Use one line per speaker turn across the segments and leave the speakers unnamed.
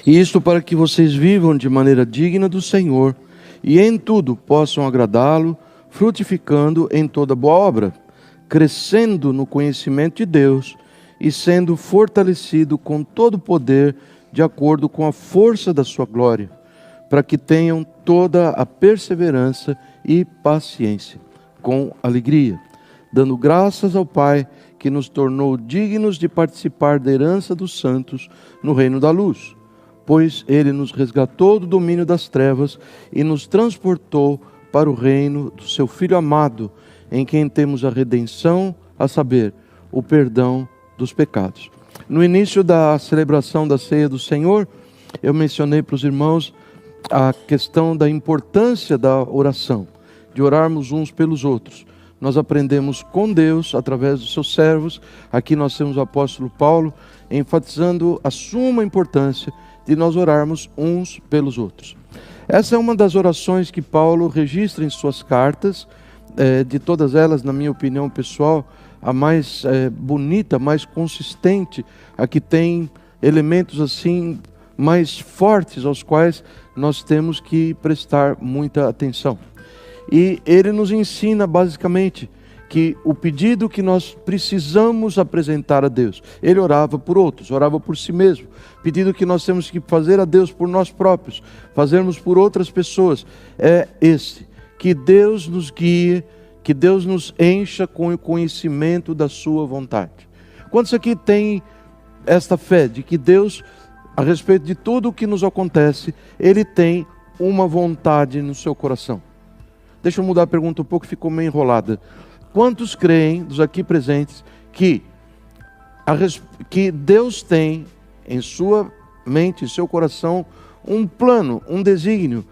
E isto para que vocês vivam de maneira digna do Senhor e em tudo possam agradá-lo, frutificando em toda boa obra, crescendo no conhecimento de Deus e sendo fortalecido com todo o poder de acordo com a força da sua glória, para que tenham toda a perseverança e paciência, com alegria, dando graças ao Pai que nos tornou dignos de participar da herança dos santos no reino da luz. Pois Ele nos resgatou do domínio das trevas e nos transportou para o reino do Seu Filho amado, em quem temos a redenção, a saber, o perdão dos pecados. No início da celebração da Ceia do Senhor, eu mencionei para os irmãos a questão da importância da oração, de orarmos uns pelos outros. Nós aprendemos com Deus, através dos seus servos. Aqui nós temos o apóstolo Paulo, enfatizando a suma importância de nós orarmos uns pelos outros. Essa é uma das orações que Paulo registra em suas cartas, de todas elas, na minha opinião pessoal, a mais bonita, mais consistente, a que tem elementos assim mais fortes aos quais nós temos que prestar muita atenção. E ele nos ensina basicamente que o pedido que nós precisamos apresentar a Deus, ele orava por outros, orava por si mesmo. Pedido que nós temos que fazer a Deus por nós próprios, fazermos por outras pessoas, é esse: que Deus nos guie, que Deus nos encha com o conhecimento da sua vontade. Quantos aqui têm esta fé de que Deus, a respeito de tudo o que nos acontece, Ele tem uma vontade no seu coração? Deixa eu mudar a pergunta um pouco, ficou meio enrolada. Quantos creem, dos aqui presentes, que Deus tem em sua mente, em seu coração, um plano, um desígnio,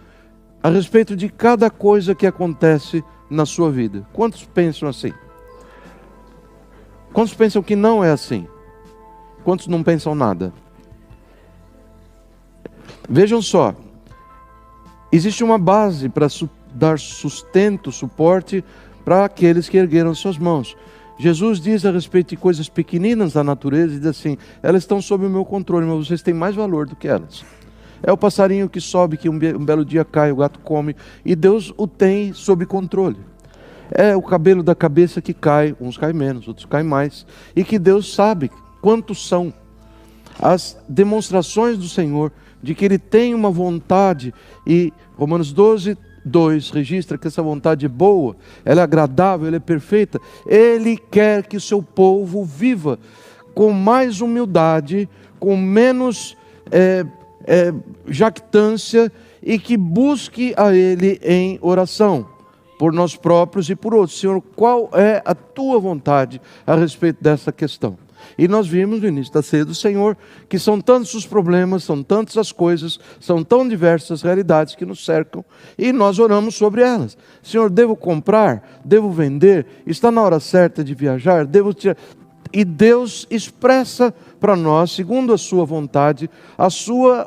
a respeito de cada coisa que acontece na sua vida? Quantos pensam assim? Quantos pensam que não é assim? Quantos não pensam nada? Vejam só, existe uma base para dar sustento, suporte para aqueles que ergueram suas mãos. Jesus diz a respeito de coisas pequeninas da natureza, e diz assim: elas estão sob o meu controle, mas vocês têm mais valor do que elas. É o passarinho que sobe, que um belo dia cai, o gato come, e Deus o tem sob controle. É o cabelo da cabeça que cai, uns caem menos, outros caem mais, e que Deus sabe quantos são. As demonstrações do Senhor de que Ele tem uma vontade, e Romanos 12:2 registra que essa vontade é boa, ela é agradável, ela é perfeita. Ele quer que o seu povo viva com mais humildade, com menos jactância, e que busque a Ele em oração, por nós próprios e por outros. Senhor, qual é a tua vontade a respeito dessa questão? E nós vimos no início da ceia do Senhor que são tantos os problemas, são tantas as coisas, são tão diversas as realidades que nos cercam, e nós oramos sobre elas. Senhor, devo comprar? Devo vender? Está na hora certa de viajar? Devo tirar? E Deus expressa para nós, segundo a sua vontade,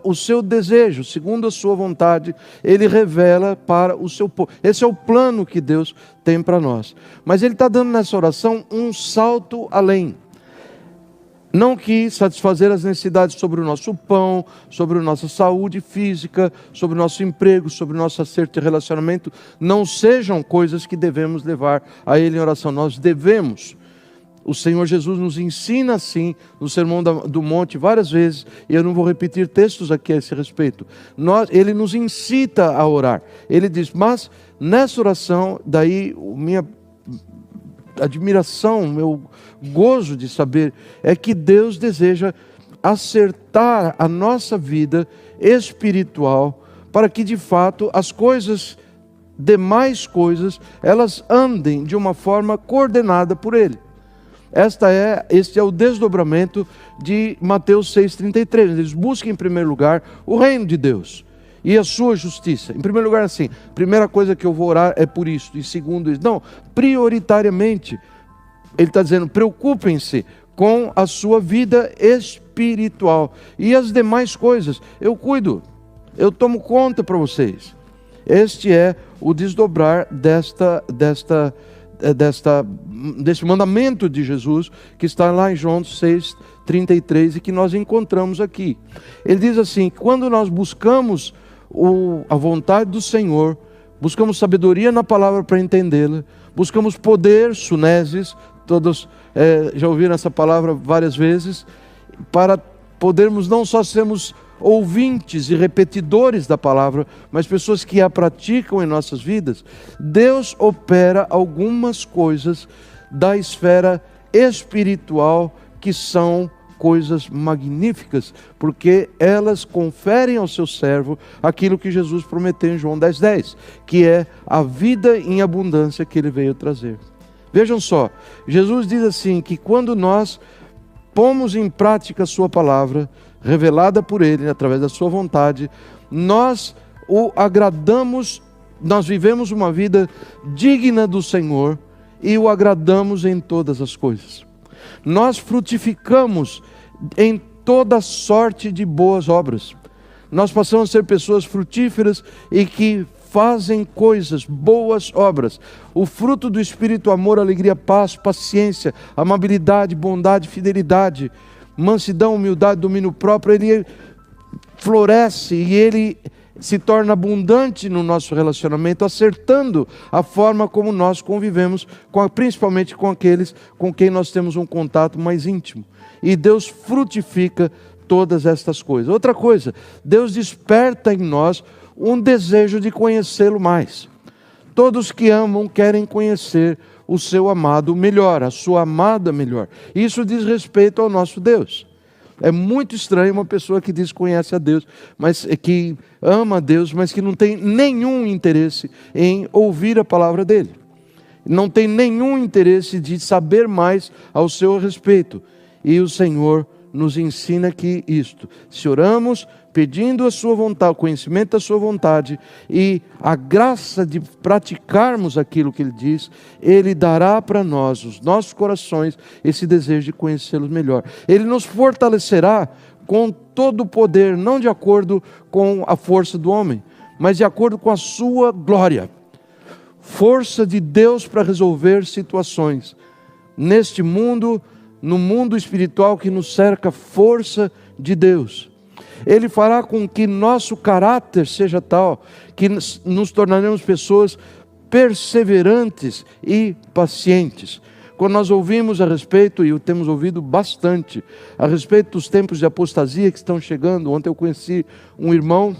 o seu desejo, segundo a sua vontade, Ele revela para o seu povo. Esse é o plano que Deus tem para nós. Mas Ele está dando nessa oração um salto além. Não que satisfazer as necessidades sobre o nosso pão, sobre a nossa saúde física, sobre o nosso emprego, sobre o nosso acerto de relacionamento, não sejam coisas que devemos levar a Ele em oração. Nós devemos. O Senhor Jesus nos ensina assim, no Sermão do Monte, várias vezes, e eu não vou repetir textos aqui a esse respeito. Ele nos incita a orar. Ele diz, mas nessa oração, daí minha admiração, meu gozo de saber, é que Deus deseja acertar a nossa vida espiritual, para que de fato as demais coisas, elas andem de uma forma coordenada por Ele. Este é o desdobramento de Mateus 6,33. Eles busquem em primeiro lugar o reino de Deus e a sua justiça. Em primeiro lugar, assim, primeira coisa que eu vou orar é por isso. E segundo, não, prioritariamente, Ele está dizendo, preocupem-se com a sua vida espiritual. E as demais coisas, eu cuido, eu tomo conta para vocês. Este é o desdobrar desse mandamento de Jesus, que está lá em João 6:33 e que nós encontramos aqui. Ele diz assim: quando nós buscamos a vontade do Senhor, buscamos sabedoria na palavra para entendê-la, buscamos poder, sunesis, todos já ouviram essa palavra várias vezes, para podermos não só sermos ouvintes e repetidores da palavra, mas pessoas que a praticam em nossas vidas. Deus opera algumas coisas da esfera espiritual que são coisas magníficas, porque elas conferem ao seu servo aquilo que Jesus prometeu em João 10:10, que é a vida em abundância que ele veio trazer. Vejam só, Jesus diz assim, que quando nós pomos em prática a sua palavra, revelada por ele, através da sua vontade, nós o agradamos, nós vivemos uma vida digna do Senhor e o agradamos em todas as coisas. Nós frutificamos em toda sorte de boas obras. Nós passamos a ser pessoas frutíferas e que fazem coisas, boas obras. O fruto do Espírito, amor, alegria, paz, paciência, amabilidade, bondade, fidelidade, mansidão, humildade, domínio próprio, ele floresce e ele se torna abundante no nosso relacionamento, acertando a forma como nós convivemos, principalmente com aqueles com quem nós temos um contato mais íntimo. E Deus frutifica todas estas coisas. Outra coisa, Deus desperta em nós um desejo de conhecê-lo mais. Todos que amam querem conhecer o seu amado melhor, a sua amada melhor. Isso diz respeito ao nosso Deus. É muito estranho uma pessoa que diz que conhece a Deus, mas que ama a Deus, mas que não tem nenhum interesse em ouvir a palavra dele. Não tem nenhum interesse de saber mais ao seu respeito. E o Senhor nos ensina que isto, se oramos pedindo a sua vontade, o conhecimento da sua vontade e a graça de praticarmos aquilo que ele diz, ele dará para nós, os nossos corações, esse desejo de conhecê-los melhor. Ele nos fortalecerá com todo o poder, não de acordo com a força do homem, mas de acordo com a sua glória. Força de Deus para resolver situações. Neste mundo, no mundo espiritual que nos cerca, força de Deus. Ele fará com que nosso caráter seja tal, que nos tornaremos pessoas perseverantes e pacientes. Quando nós ouvimos a respeito, e o temos ouvido bastante, a respeito dos tempos de apostasia que estão chegando. Ontem eu conheci um irmão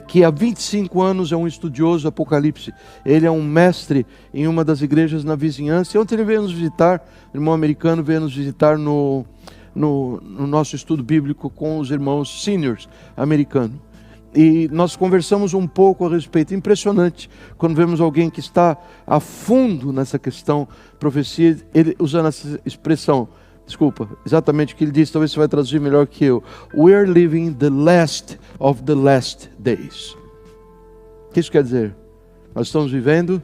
que há 25 anos é um estudioso do Apocalipse. Ele é um mestre em uma das igrejas na vizinhança. E ontem ele veio nos visitar, o irmão americano veio nos visitar no nosso estudo bíblico com os irmãos seniors americanos. E nós conversamos um pouco a respeito. Impressionante quando vemos alguém que está a fundo nessa questão profecia, ele usando essa expressão, desculpa, exatamente o que ele disse, talvez você vai traduzir melhor que eu. We are living the last of the last days. O que isso quer dizer? Nós estamos vivendo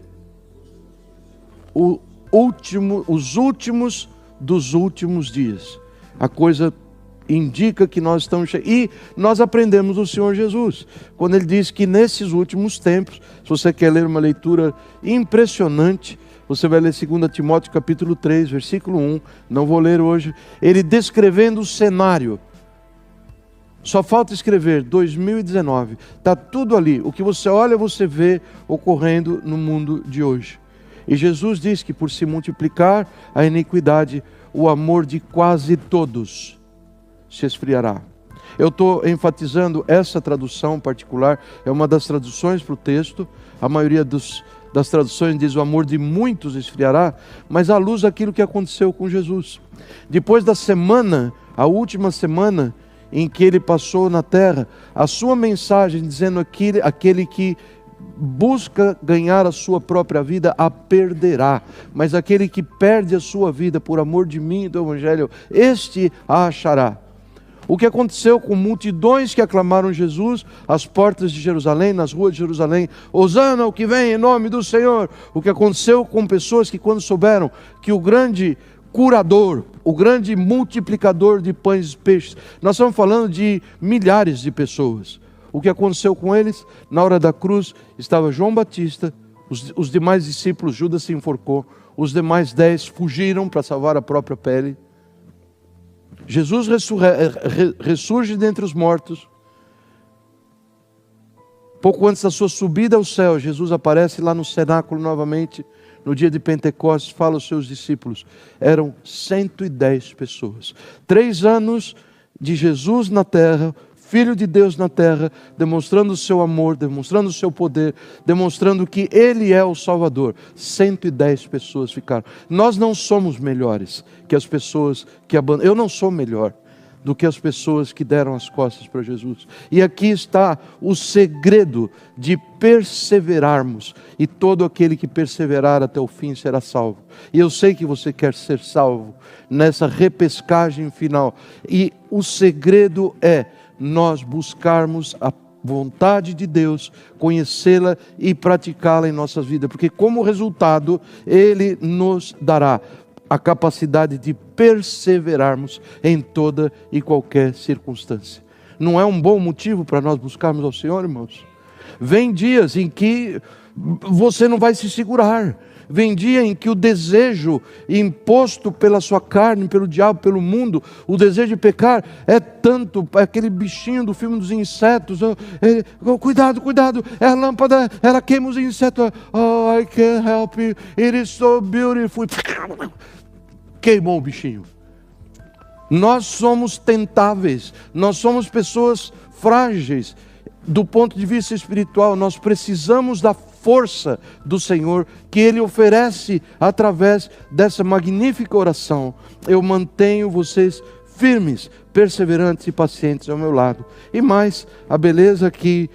os últimos dos últimos dias. A coisa indica que nós estamos chegando. E nós aprendemos do Senhor Jesus, quando ele diz que nesses últimos tempos, se você quer ler uma leitura impressionante, você vai ler 2 Timóteo capítulo 3, versículo 1, não vou ler hoje, ele descrevendo o cenário. Só falta escrever 2019, está tudo ali. O que você olha, você vê ocorrendo no mundo de hoje. E Jesus diz que por se multiplicar a iniquidade, o amor de quase todos se esfriará. Eu estou enfatizando essa tradução particular, é uma das traduções para o texto. A maioria das traduções diz o amor de muitos esfriará, mas à luz daquilo que aconteceu com Jesus. Depois da semana, a última semana em que ele passou na terra, a sua mensagem dizendo aquele que busca ganhar a sua própria vida a perderá, mas aquele que perde a sua vida por amor de mim e do Evangelho, este a achará. O que aconteceu com multidões que aclamaram Jesus às portas de Jerusalém, nas ruas de Jerusalém, Hosana, o que vem em nome do Senhor. O que aconteceu com pessoas que quando souberam que o grande curador, o grande multiplicador de pães e peixes, nós estamos falando de milhares de pessoas. O que aconteceu com eles? Na hora da cruz estava João Batista, Os demais discípulos, Judas se enforcou. Os demais 10 fugiram para salvar a própria pele. Jesus ressurge dentre os mortos. Pouco antes da sua subida ao céu, Jesus aparece lá no cenáculo novamente. No dia de Pentecostes, fala aos seus discípulos. Eram 110 pessoas. 3 anos de Jesus na terra, Filho de Deus na terra, demonstrando o seu amor, demonstrando o seu poder, demonstrando que Ele é o Salvador. 110 pessoas ficaram. Nós não somos melhores que as pessoas que abandonam. Eu não sou melhor do que as pessoas que deram as costas para Jesus. E aqui está o segredo de perseverarmos. E todo aquele que perseverar até o fim será salvo. E eu sei que você quer ser salvo nessa repescagem final. E o segredo é nós buscarmos a vontade de Deus, conhecê-la e praticá-la em nossas vidas. Porque como resultado, Ele nos dará a capacidade de perseverarmos em toda e qualquer circunstância. Não é um bom motivo para nós buscarmos ao Senhor, irmãos? Vem dias em que você não vai se segurar. Vem dia em que o desejo imposto pela sua carne, pelo diabo, pelo mundo, o desejo de pecar é tanto, é aquele bichinho do filme dos insetos. Cuidado, cuidado, é a lâmpada, ela queima os insetos. Oh, I can't help it, it is so beautiful. Queimou o bichinho. Nós somos tentáveis, nós somos pessoas frágeis. Do ponto de vista espiritual, nós precisamos da força do Senhor que Ele oferece através dessa magnífica oração. Eu mantenho vocês firmes, perseverantes e pacientes ao meu lado. E mais, a beleza que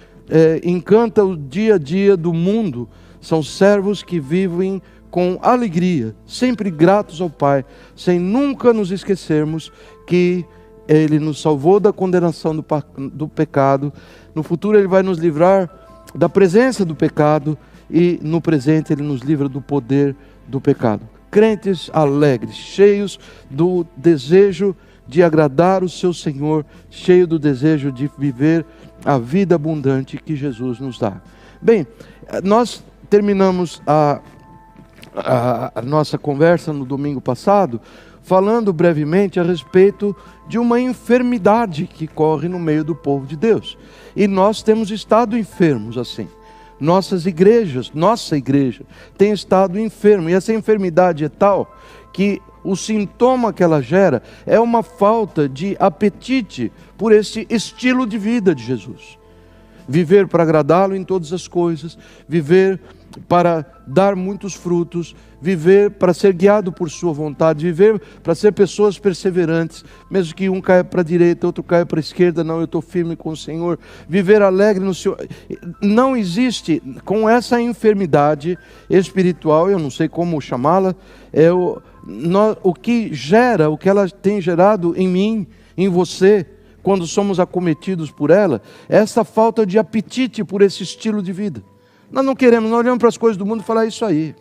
encanta o dia a dia do mundo são servos que vivem com alegria, sempre gratos ao Pai, sem nunca nos esquecermos que Ele nos salvou da condenação do pecado. No futuro Ele vai nos livrar da presença do pecado e no presente Ele nos livra do poder do pecado. Crentes alegres, cheios do desejo de agradar o seu Senhor, cheios do desejo de viver a vida abundante que Jesus nos dá. Bem, nós terminamos a nossa conversa no domingo passado, falando brevemente a respeito de uma enfermidade que corre no meio do povo de Deus. E nós temos estado enfermos assim. Nossa igreja tem estado enferma. E essa enfermidade é tal que o sintoma que ela gera é uma falta de apetite por esse estilo de vida de Jesus. Viver para agradá-lo em todas as coisas, viver para dar muitos frutos, viver para ser guiado por sua vontade, viver para ser pessoas perseverantes, mesmo que um caia para a direita, outro caia para a esquerda, não, eu estou firme com o Senhor, viver alegre no Senhor. Não existe, com essa enfermidade espiritual, eu não sei como chamá-la, o que gera, o que ela tem gerado em mim, em você, quando somos acometidos por ela, é essa falta de apetite por esse estilo de vida. Nós não queremos, nós olhamos para as coisas do mundo e falamos, isso aí.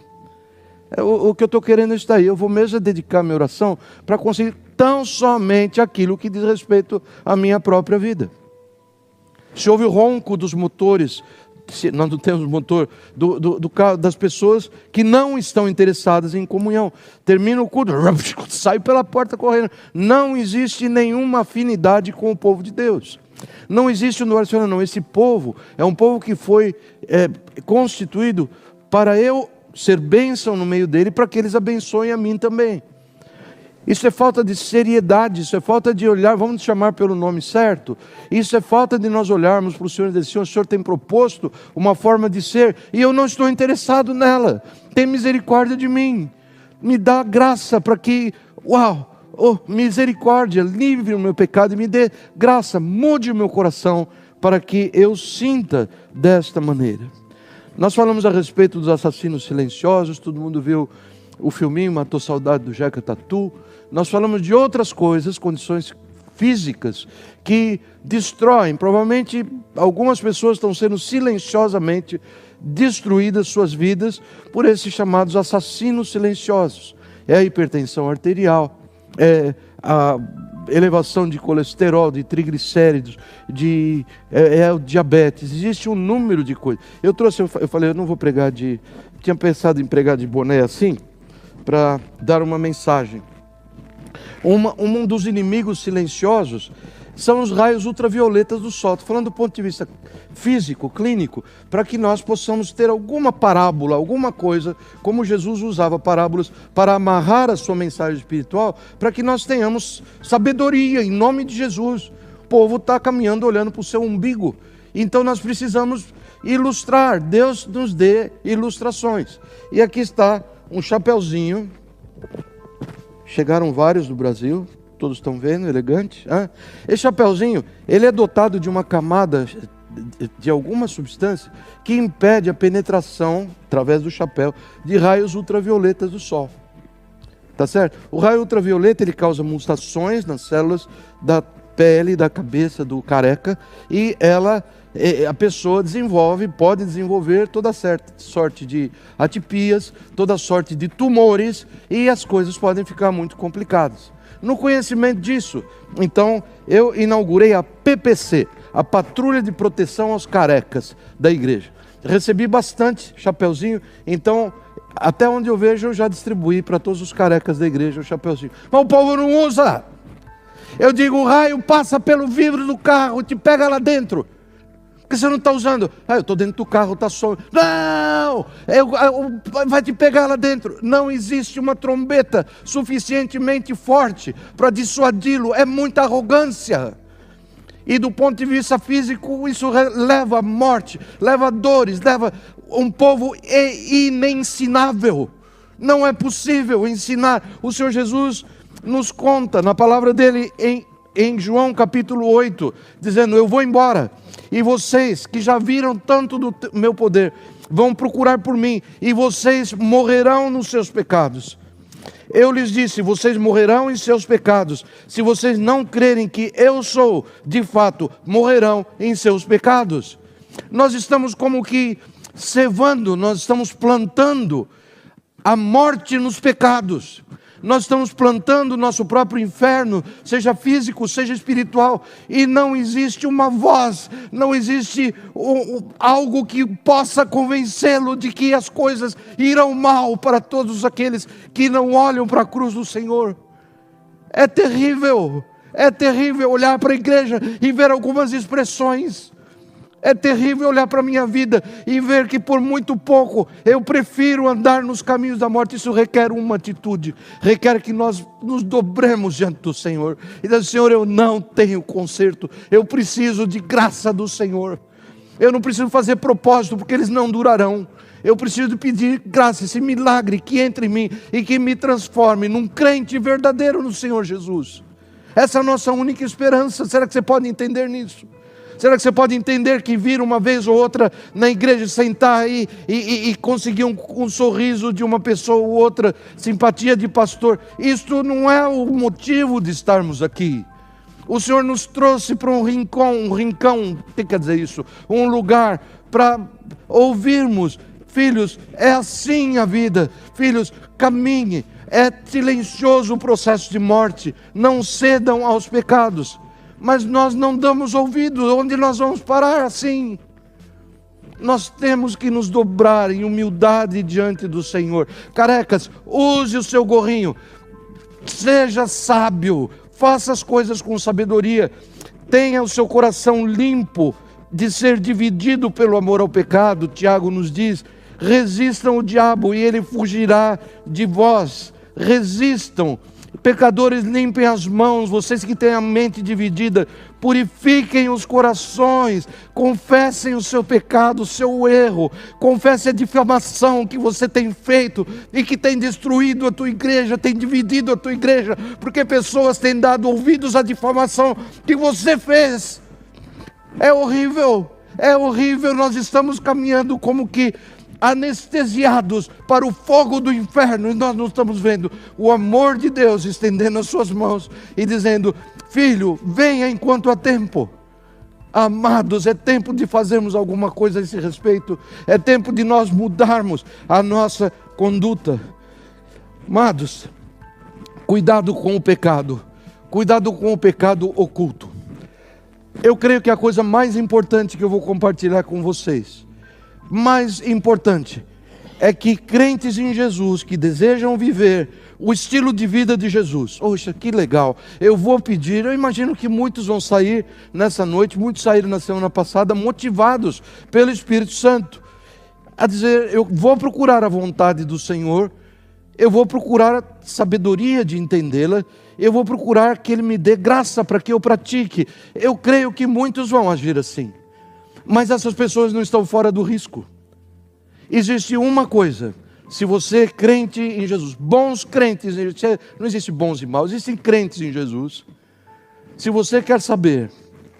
O que eu estou querendo é isso daí. Eu vou mesmo dedicar minha oração para conseguir tão somente aquilo que diz respeito à minha própria vida. Se ouve o ronco dos motores, nós não temos motor, do carro, das pessoas que não estão interessadas em comunhão. Termina o culto, sai pela porta correndo. Não existe nenhuma afinidade com o povo de Deus. Não existe no Senhor, não. Esse povo é um povo que foi constituído para eu ser bênção no meio dele, para que eles abençoem a mim também. Isso é falta de seriedade, isso é falta de olhar, vamos chamar pelo nome certo. Isso é falta de nós olharmos para o Senhor e dizer, o Senhor tem proposto uma forma de ser, e eu não estou interessado nela. Tem misericórdia de mim. Me dá graça para que, misericórdia, livre o meu pecado e me dê graça, mude o meu coração para que eu sinta desta maneira. Nós falamos a respeito dos assassinos silenciosos, todo mundo viu o filminho, matou saudade do Jeca Tatu. Nós falamos de outras coisas, condições físicas que destroem. Provavelmente algumas pessoas estão sendo silenciosamente destruídas suas vidas por esses chamados assassinos silenciosos. É a hipertensão arterial, é a elevação de colesterol, de triglicéridos, de diabetes. Existe um número de coisas. Eu falei, eu não vou pregar tinha pensado em pregar de boné assim, para dar uma mensagem. Um dos inimigos silenciosos são os raios ultravioletas do sol. Estou falando do ponto de vista físico, clínico, para que nós possamos ter alguma parábola, alguma coisa, como Jesus usava parábolas para amarrar a sua mensagem espiritual, para que nós tenhamos sabedoria em nome de Jesus. O povo está caminhando olhando para o seu umbigo, então nós precisamos ilustrar. Deus nos dê ilustrações. E aqui está um chapeuzinho. Chegaram vários do Brasil, todos estão vendo, elegante. Esse chapeuzinho, ele é dotado de uma camada de alguma substância que impede a penetração, através do chapéu, de raios ultravioletas do sol. Tá certo? O raio ultravioleta, ele causa mutações nas células da pele, da cabeça do careca, e a pessoa pode desenvolver toda sorte de atipias, toda sorte de tumores, e as coisas podem ficar muito complicadas. No conhecimento disso, então, eu inaugurei a PPC, a Patrulha de Proteção aos Carecas da igreja. Recebi bastante chapeuzinho, então, até onde eu vejo, eu já distribuí para todos os carecas da igreja o chapeuzinho. Mas o povo não usa. Eu digo, o raio passa pelo vidro do carro, te pega lá dentro. Por que você não está usando? Eu estou dentro do carro, está só. Não! Vai te pegar lá dentro. Não existe uma trombeta suficientemente forte para dissuadi-lo. É muita arrogância. E do ponto de vista físico, isso leva à morte, leva a dores, leva um povo inensinável. Não é possível ensinar. O Senhor Jesus nos conta na palavra dele em João capítulo 8, dizendo, eu vou embora, e vocês que já viram tanto do meu poder, vão procurar por mim, e vocês morrerão nos seus pecados. Eu lhes disse, vocês morrerão em seus pecados, se vocês não crerem que eu sou, de fato, morrerão em seus pecados. Nós estamos como que cevando, nós estamos plantando a morte nos pecados. Nós estamos plantando o nosso próprio inferno, seja físico, seja espiritual, e não existe uma voz, não existe algo que possa convencê-lo de que as coisas irão mal para todos aqueles que não olham para a cruz do Senhor. É terrível olhar para a igreja e ver algumas expressões. É terrível olhar para a minha vida e ver que por muito pouco eu prefiro andar nos caminhos da morte. Isso requer uma atitude, requer que nós nos dobremos diante do Senhor e dizer, Senhor, eu não tenho conserto, eu preciso de graça do Senhor. Eu não preciso fazer propósito porque eles não durarão. Eu preciso pedir graça, esse milagre que entre em mim e que me transforme num crente verdadeiro no Senhor Jesus. Essa é a nossa única esperança. Será que você pode entender nisso? Será que você pode entender que vir uma vez ou outra na igreja, sentar aí e conseguir um sorriso de uma pessoa ou outra, simpatia de pastor, isto não é o motivo de estarmos aqui. O Senhor nos trouxe para um rincão, o que quer dizer isso? Um lugar para ouvirmos, filhos, é assim a vida, filhos, caminhe, é silencioso o processo de morte, não cedam aos pecados. Mas nós não damos ouvido, onde nós vamos parar assim? Nós temos que nos dobrar em humildade diante do Senhor. Carecas, use o seu gorrinho, seja sábio, faça as coisas com sabedoria, tenha o seu coração limpo de ser dividido pelo amor ao pecado. Tiago nos diz, resistam o diabo e ele fugirá de vós. Resistam. Pecadores, limpem as mãos, vocês que têm a mente dividida, purifiquem os corações, confessem o seu pecado, o seu erro, confesse a difamação que você tem feito e que tem destruído a tua igreja, tem dividido a tua igreja, porque pessoas têm dado ouvidos à difamação que você fez. É horrível, nós estamos caminhando como que anestesiados para o fogo do inferno, e nós não estamos vendo o amor de Deus estendendo as suas mãos e dizendo, filho, venha enquanto há tempo. Amados, é tempo de fazermos alguma coisa a esse respeito, é tempo de nós mudarmos a nossa conduta. Amados, cuidado com o pecado. Cuidado com o pecado oculto. Eu creio que a coisa mais importante que eu vou compartilhar com vocês, mais importante, é que crentes em Jesus, que desejam viver o estilo de vida de Jesus, poxa, que legal, eu vou pedir, eu imagino que muitos vão sair nessa noite, muitos saíram na semana passada, motivados pelo Espírito Santo, a dizer, eu vou procurar a vontade do Senhor, eu vou procurar a sabedoria de entendê-la, eu vou procurar que Ele me dê graça para que eu pratique. Eu creio que muitos vão agir assim, mas essas pessoas não estão fora do risco. Existe uma coisa, se você é crente em Jesus, bons crentes, não existe bons e maus, existem crentes em Jesus. Se você quer saber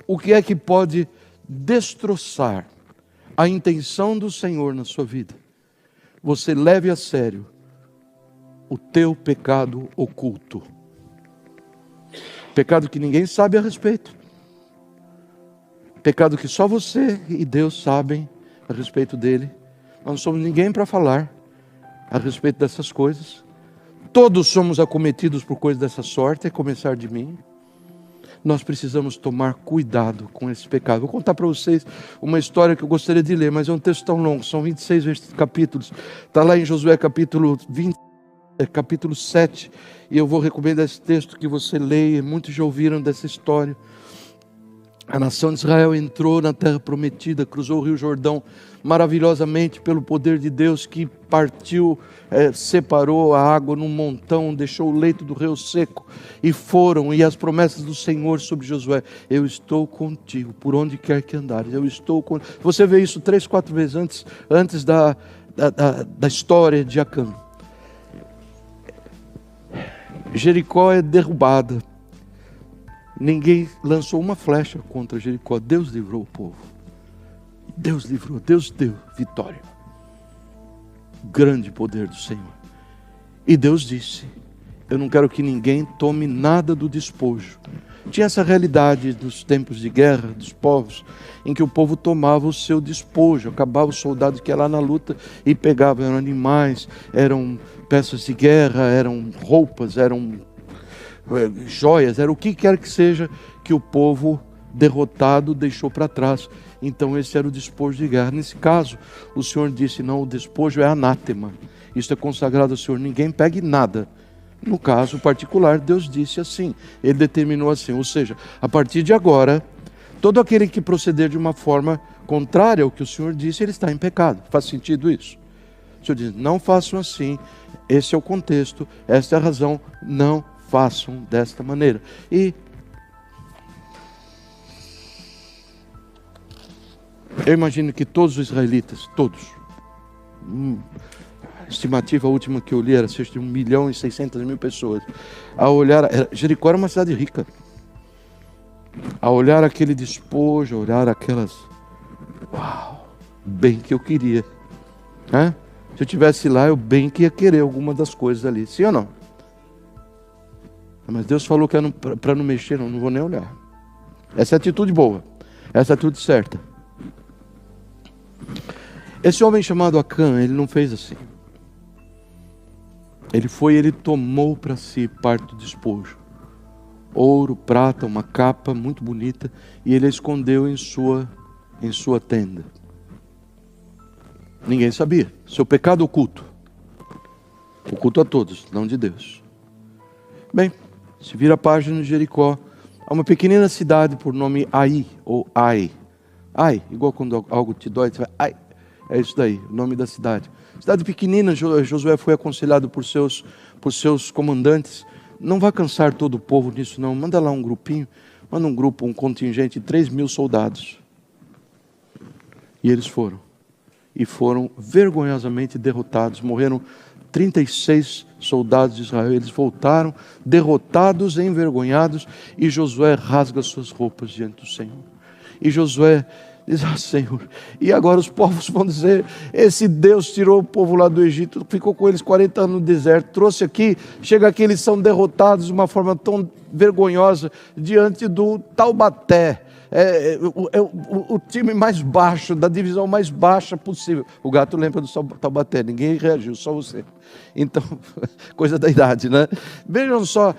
o que é que pode destroçar a intenção do Senhor na sua vida, você leve a sério o teu pecado oculto. Pecado que ninguém sabe a respeito. Pecado que só você e Deus sabem a respeito dele. Nós não somos ninguém para falar a respeito dessas coisas. Todos somos acometidos por coisas dessa sorte, a começar de mim. Nós precisamos tomar cuidado com esse pecado. Vou contar para vocês uma história que eu gostaria de ler, mas é um texto tão longo, são 26 capítulos. Está lá em Josué capítulo 20. Capítulo 7, e eu vou recomendar esse texto que você leia, muitos já ouviram dessa história. A nação de Israel entrou na terra prometida, cruzou o rio Jordão maravilhosamente pelo poder de Deus que partiu, separou a água num montão, deixou o leito do rio seco, e foram, e as promessas do Senhor sobre Josué, eu estou contigo, por onde quer que andares, eu estou contigo. Você vê isso 3, 4 vezes antes da história de Acã. Jericó é derrubada. Ninguém lançou uma flecha contra Jericó. Deus livrou o povo. Deus livrou, Deus deu vitória. Grande poder do Senhor. E Deus disse, eu não quero que ninguém tome nada do despojo. Tinha essa realidade dos tempos de guerra, dos povos, em que o povo tomava o seu despojo, acabava o soldado que ia lá na luta e pegava, eram animais, eram peças de guerra, eram roupas, eram joias, era o que quer que seja que o povo derrotado deixou para trás. Então esse era o despojo de guerra. Nesse caso, o Senhor disse, não, o despojo é anátema, isso é consagrado ao Senhor, ninguém pegue nada. No caso particular, Deus disse assim, Ele determinou assim, ou seja, a partir de agora, todo aquele que proceder de uma forma contrária ao que o Senhor disse, ele está em pecado. Faz sentido isso? O Senhor diz, não façam assim, esse é o contexto, esta é a razão, não façam desta maneira. E eu imagino que todos os israelitas, todos, a estimativa última que eu li era cerca de 1.600.000 pessoas. Ao olhar, Jericó era uma cidade rica. Ao olhar aquele despojo, ao olhar aquelas, uau, bem que eu queria. Se eu estivesse lá, eu bem que ia querer alguma das coisas ali. Sim ou não? Mas Deus falou que era para não mexer, não vou nem olhar. Essa é a atitude boa. Essa é a atitude certa. Esse homem chamado Acã, ele não fez assim. Ele tomou para si parte do despojo. Ouro, prata, uma capa muito bonita, e ele a escondeu em sua tenda. Ninguém sabia. Seu pecado oculto. Oculto a todos, não de Deus. Bem, se vira a página de Jericó, há uma pequenina cidade por nome Ai, ou Ai. Ai, igual quando algo te dói, você vai, ai. É isso daí, o nome da cidade. Cidade pequenina, Josué foi aconselhado por seus comandantes. Não vai cansar todo o povo nisso não. Manda lá um grupinho, manda um contingente de 3.000 soldados. E eles foram. E foram vergonhosamente derrotados. Morreram 36 soldados de Israel. Eles voltaram derrotados e envergonhados. E Josué rasga suas roupas diante do Senhor. E Josué diz, Senhor, e agora os povos vão dizer, esse Deus tirou o povo lá do Egito, ficou com eles 40 anos no deserto, trouxe aqui, chega aqui, eles são derrotados de uma forma tão vergonhosa, diante do Taubaté, o time mais baixo, da divisão mais baixa possível. O gato lembra do Taubaté, ninguém reagiu, só você. Então, coisa da idade, né? Vejam só,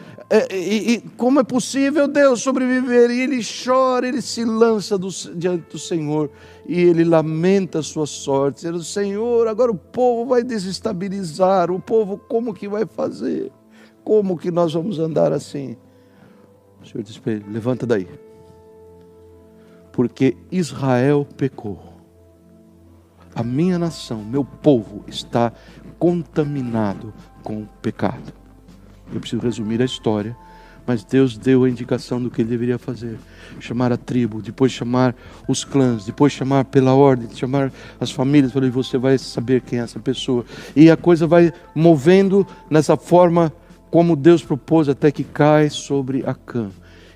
como é possível Deus sobreviver? E ele chora, ele se lança diante do Senhor e ele lamenta a sua sorte, dizendo: Senhor, agora o povo vai desestabilizar, o povo como que vai fazer? Como que nós vamos andar assim? O Senhor disse para ele: levanta daí, porque Israel pecou. A minha nação, meu povo está contaminado com o pecado. Eu preciso resumir a história, mas Deus deu a indicação do que ele deveria fazer. Chamar a tribo, depois chamar os clãs, depois chamar pela ordem, chamar as famílias. Falei: você vai saber quem é essa pessoa. E a coisa vai movendo nessa forma como Deus propôs, até que cai sobre Acã.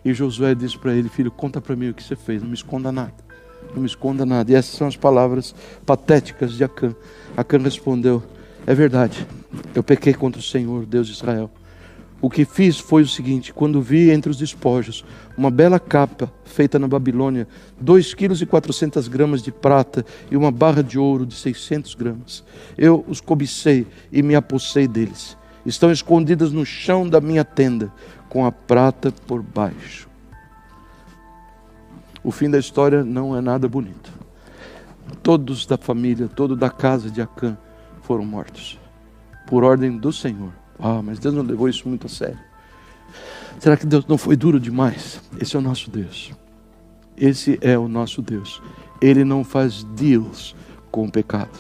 E Josué disse para ele: filho, conta para mim o que você fez, não me esconda nada. Não me esconda nada. E essas são as palavras patéticas de Acã. Acã respondeu: é verdade, eu pequei contra o Senhor, Deus de Israel. O que fiz foi o seguinte: quando vi entre os despojos uma bela capa feita na Babilônia, 2,4 kg de prata e uma barra de ouro de 600 gramas, eu os cobicei e me apossei deles. Estão escondidas no chão da minha tenda, com a prata por baixo. O fim da história não é nada bonito. Todos da família, todos da casa de Acã foram mortos, por ordem do Senhor. Mas Deus não levou isso muito a sério. Será que Deus não foi duro demais? Esse é o nosso Deus. Esse é o nosso Deus. Ele não faz deals com o pecado.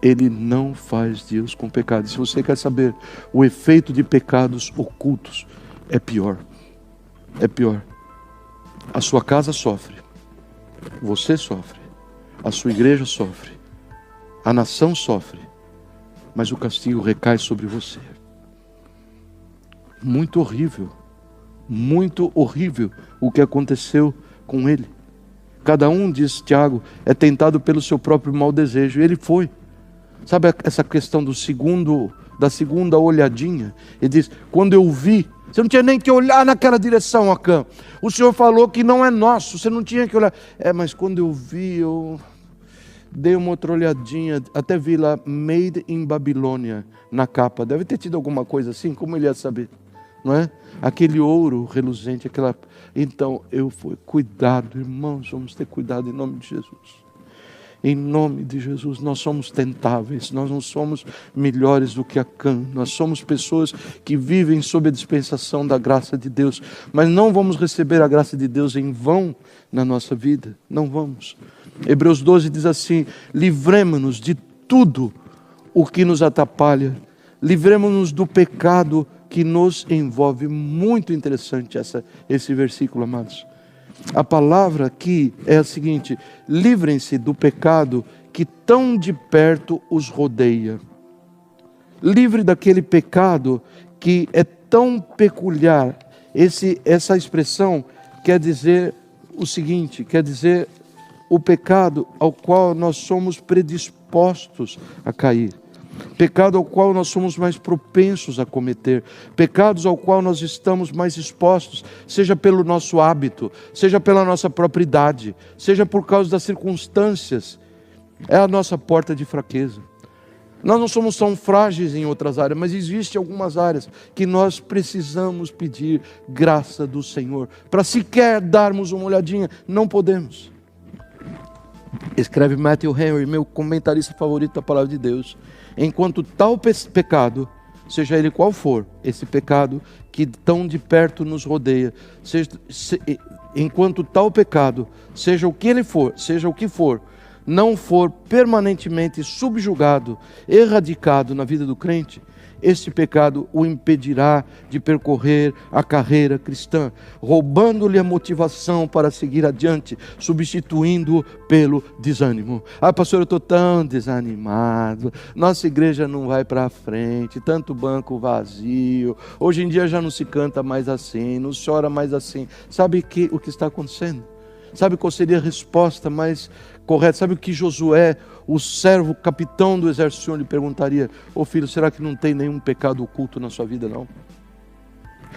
Ele não faz deals com o pecado. E se você quer saber, o efeito de pecados ocultos é pior. É pior. A sua casa sofre. Você sofre. A sua igreja sofre. A nação sofre. Mas o castigo recai sobre você. Muito horrível o que aconteceu com ele. Cada um, diz Tiago, é tentado pelo seu próprio mau desejo. E ele foi. Sabe essa questão da segunda olhadinha? Ele diz: quando eu vi, você não tinha nem que olhar naquela direção, Acã. O Senhor falou que não é nosso, você não tinha que olhar. Mas quando eu vi, eu dei uma outra olhadinha, até vi lá Made in Babilônia na capa. Deve ter tido alguma coisa assim, como ele ia saber? Não é? Aquele ouro reluzente, aquela... Então eu fui. Cuidado, irmãos, vamos ter cuidado em nome de Jesus. Em nome de Jesus, nós somos tentáveis, nós não somos melhores do que Acã. Nós somos pessoas que vivem sob a dispensação da graça de Deus, mas não vamos receber a graça de Deus em vão na nossa vida, não vamos. Hebreus 12 diz assim: livremo-nos de tudo o que nos atrapalha, livremo-nos do pecado que nos envolve. Muito interessante esse versículo, amados. A palavra aqui é a seguinte: livrem-se do pecado que tão de perto os rodeia. Livre daquele pecado que é tão peculiar. Essa expressão quer dizer o seguinte, quer dizer o pecado ao qual nós somos predispostos a cair. Pecado ao qual nós somos mais propensos a cometer, pecados ao qual nós estamos mais expostos, seja pelo nosso hábito, seja pela nossa própria idade, seja por causa das circunstâncias. É a nossa porta de fraqueza. Nós não somos tão frágeis em outras áreas, mas existem algumas áreas que nós precisamos pedir graça do Senhor. Para sequer darmos uma olhadinha, não podemos. Escreve Matthew Henry, meu comentarista favorito da Palavra de Deus: enquanto tal pecado, seja ele qual for, esse pecado que tão de perto nos rodeia, enquanto tal pecado, seja o que ele for, seja o que for, não for permanentemente subjugado, erradicado na vida do crente, este pecado o impedirá de percorrer a carreira cristã, roubando-lhe a motivação para seguir adiante, substituindo-o pelo desânimo. Pastor, eu estou tão desanimado, nossa igreja não vai para frente, tanto banco vazio, hoje em dia já não se canta mais assim, não chora mais assim. Sabe o que está acontecendo? Sabe qual seria a resposta mais correta? Sabe o que Josué, o servo, capitão do exército do Senhor, lhe perguntaria? Filho, será que não tem nenhum pecado oculto na sua vida, não?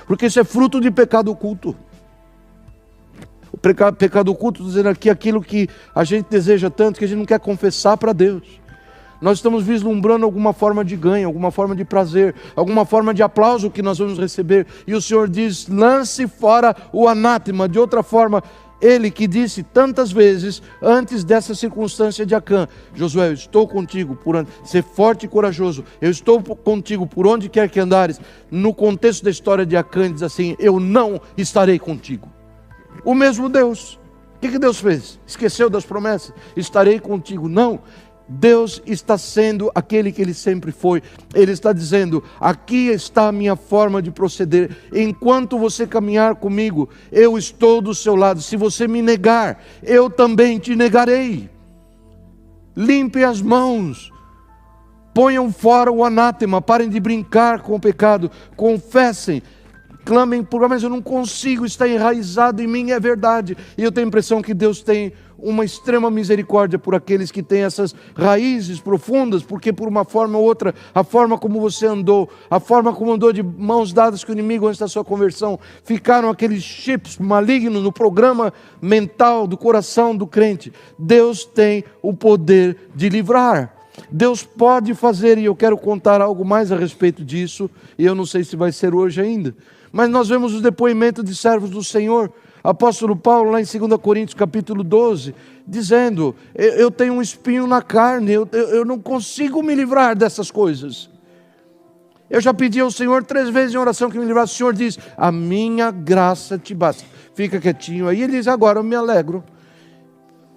Porque isso é fruto de pecado oculto. pecado oculto, dizendo aqui aquilo que a gente deseja tanto, que a gente não quer confessar para Deus. Nós estamos vislumbrando alguma forma de ganho, alguma forma de prazer, alguma forma de aplauso que nós vamos receber. E o Senhor diz, lance fora o anátema. De outra forma, Ele que disse tantas vezes, antes dessa circunstância de Acã, Josué, eu estou contigo, ser forte e corajoso, eu estou contigo por onde quer que andares. No contexto da história de Acã, ele diz assim, eu não estarei contigo. O mesmo Deus. O que Deus fez? Esqueceu das promessas? Estarei contigo. Não. Deus está sendo aquele que Ele sempre foi. Ele está dizendo, aqui está a minha forma de proceder. Enquanto você caminhar comigo, eu estou do seu lado. Se você me negar, eu também te negarei. Limpem as mãos. Ponham fora o anátema. Parem de brincar com o pecado. Confessem. Clamem por, mas eu não consigo, está enraizado em mim, é verdade. E eu tenho a impressão que Deus tem uma extrema misericórdia por aqueles que têm essas raízes profundas, porque por uma forma ou outra, a forma como você andou, a forma como andou de mãos dadas com o inimigo antes da sua conversão, ficaram aqueles chips malignos no programa mental do coração do crente. Deus tem o poder de livrar. Deus pode fazer, e eu quero contar algo mais a respeito disso, e eu não sei se vai ser hoje ainda, mas nós vemos os depoimentos de servos do Senhor. Apóstolo Paulo, lá em 2 Coríntios capítulo 12, dizendo, eu tenho um espinho na carne, eu não consigo me livrar dessas coisas. Eu já pedi ao Senhor 3 vezes em oração que me livrasse. O Senhor diz, a minha graça te basta. Fica quietinho aí. Ele diz, agora eu me alegro.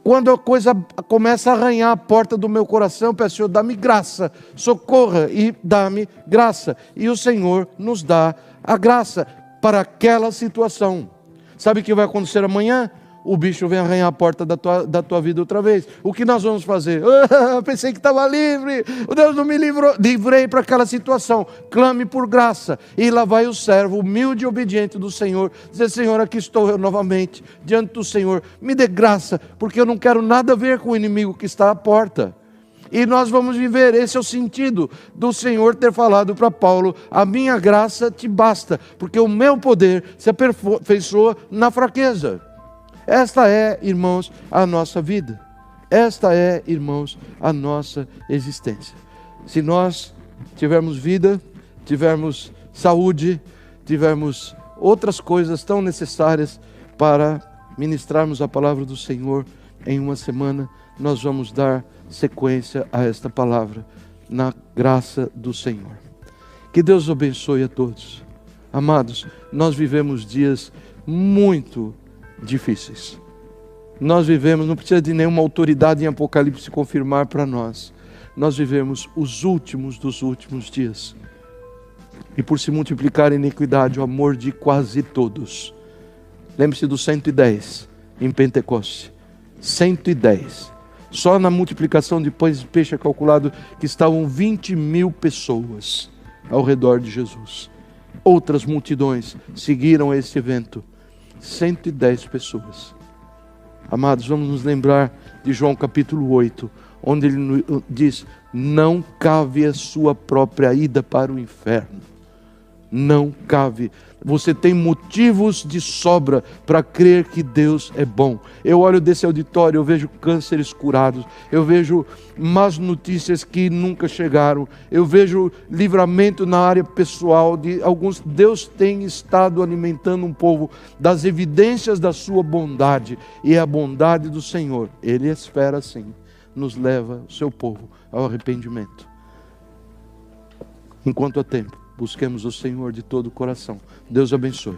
Quando a coisa começa a arranhar a porta do meu coração, eu peço, Senhor, dá-me graça, socorra e dá-me graça. E o Senhor nos dá a graça para aquela situação. Sabe o que vai acontecer amanhã? O bicho vem arranhar a porta da tua vida outra vez. O que nós vamos fazer? Pensei que estava livre, o Deus não me livrou. Livrei para aquela situação. Clame por graça. E lá vai o servo, humilde e obediente do Senhor, dizer, Senhor, aqui estou eu novamente, diante do Senhor. Me dê graça, porque eu não quero nada a ver com o inimigo que está à porta. E nós vamos viver, esse é o sentido do Senhor ter falado para Paulo, a minha graça te basta, porque o meu poder se aperfeiçoa na fraqueza. Esta é, irmãos, a nossa vida. Esta é, irmãos, a nossa existência. Se nós tivermos vida, tivermos saúde, tivermos outras coisas tão necessárias para ministrarmos a palavra do Senhor em uma semana, nós vamos dar sequência a esta palavra, na graça do Senhor. Que Deus abençoe a todos. Amados, nós vivemos dias muito difíceis. Nós vivemos, não precisa de nenhuma autoridade em Apocalipse confirmar para nós. Nós vivemos os últimos dos últimos dias. E por se multiplicar a iniquidade, o amor de quase todos. Lembre-se dos 110 em Pentecoste. 110. Só na multiplicação de pães e peixe é calculado que estavam 20.000 pessoas ao redor de Jesus. Outras multidões seguiram esse evento. 110 pessoas. Amados, vamos nos lembrar de João capítulo 8, onde ele diz, não cabe a sua própria ida para o inferno. Não cabe. Você tem motivos de sobra para crer que Deus é bom. Eu olho desse auditório, eu vejo cânceres curados, eu vejo más notícias que nunca chegaram, eu vejo livramento na área pessoal de alguns. Deus tem estado alimentando um povo das evidências da sua bondade, e a bondade do Senhor, Ele espera sim, nos leva, o seu povo, ao arrependimento. Enquanto há tempo, busquemos o Senhor de todo o coração. Deus abençoe.